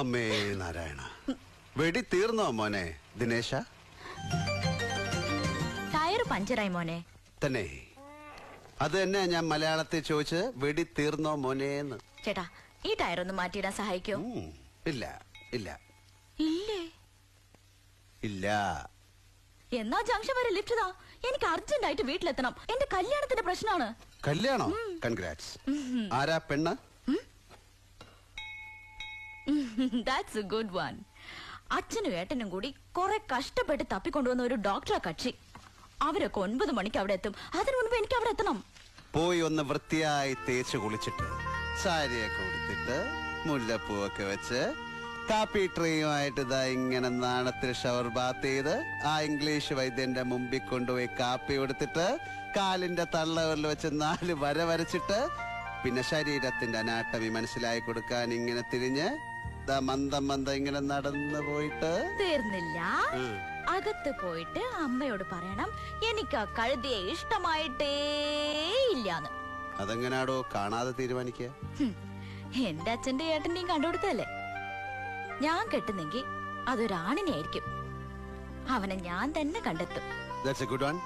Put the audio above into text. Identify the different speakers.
Speaker 1: അമ്മേ നാരായണ, വെടി തീർന്നോ മോനെ ദിനേശ?
Speaker 2: ടയർ പഞ്ചറായി മോനെ.
Speaker 1: തന്നെ അത് തന്നെ ഞാൻ മലയാളത്തിൽ ചോദിച്ച്, വെടി തീർന്നോ മോനേന്ന്.
Speaker 2: ചേട്ടാ, ഈ ടയർ ഒന്ന് മാറ്റിയിടാൻ സഹായിക്കോ?
Speaker 1: ഇല്ല ഇല്ല
Speaker 2: ഇല്ലേ?
Speaker 1: ഇല്ല.
Speaker 2: എന്നാ ജംഗ്ഷൻ വരെ ലിഫ്റ്റ് താ. എനിക്ക് അർജന്റ് ആയിട്ട് വീട്ടിലെത്തണം. എന്റെ കല്യാണത്തിന്റെ പ്രശ്നമാണ്.
Speaker 1: കല്യാണോ? കൺഗ്രാറ്റ്സ്. ആരാ പെണ്ണ്?
Speaker 2: That's A good one. അച്ഛനും ഏട്ടനും കൂടി കുറെ കഷ്ടപ്പെട്ട് തപ്പിക്കൊണ്ടുവന്ന ഒരു ഡോക്ടറാ കക്ഷി. അവരൊക്കെ 9 മണിക്ക് അവിടെ എത്തും. അതിനു മുൻപ് എനിക്ക് അവിടെ എത്തണം.
Speaker 1: പോയി ഒന്ന് വൃത്തിയായി തേച്ച് കുളിച്ചിട്ട് സാരിയൊക്കെ ഉടുത്തിട്ട് മുല്ലപ്പൂവൊക്കെ വെച്ച് കാപ്പി ട്രീയുമായിട്ട് ഇതാ ഇങ്ങനെ നാണത്തിൽ ഷവർ ബാത്ത് ചെയ്ത് ആ ഇംഗ്ലീഷ് വൈദ്യന്റെ മുമ്പിൽ കൊണ്ടുപോയി കാപ്പി കൊടുത്തിട്ട് കാലിന്റെ തള്ളവരിൽ വെച്ച് 4 വര വരച്ചിട്ട് പിന്നെ ശരീരത്തിന്റെ അനാട്ടമി മനസ്സിലായി കൊടുക്കാൻ ഇങ്ങനെ തിരിഞ്ഞ് മന്ദം ഇങ്ങനെ നടന്നു പോയിട്ട്
Speaker 2: തീർന്നില്ല. അകത്ത് പോയിട്ട് അമ്മയോട് പറയണം എനിക്ക് ആ കഴുതിയെ ഇഷ്ടമായിട്ടേ ഇല്ലാന്ന്.
Speaker 1: അതെങ്ങനാടോ കാണാതെ തീരുമാനിക്കുക?
Speaker 2: എന്റെ അച്ഛന്റെ ഏട്ടന്റെയും കണ്ടുകൊടുത്തല്ലേ. ഞാൻ കെട്ടുന്നെങ്കിൽ അതൊരാണിനെ ആയിരിക്കും. അവനെ ഞാൻ തന്നെ കണ്ടെത്തും.
Speaker 1: That's a good one.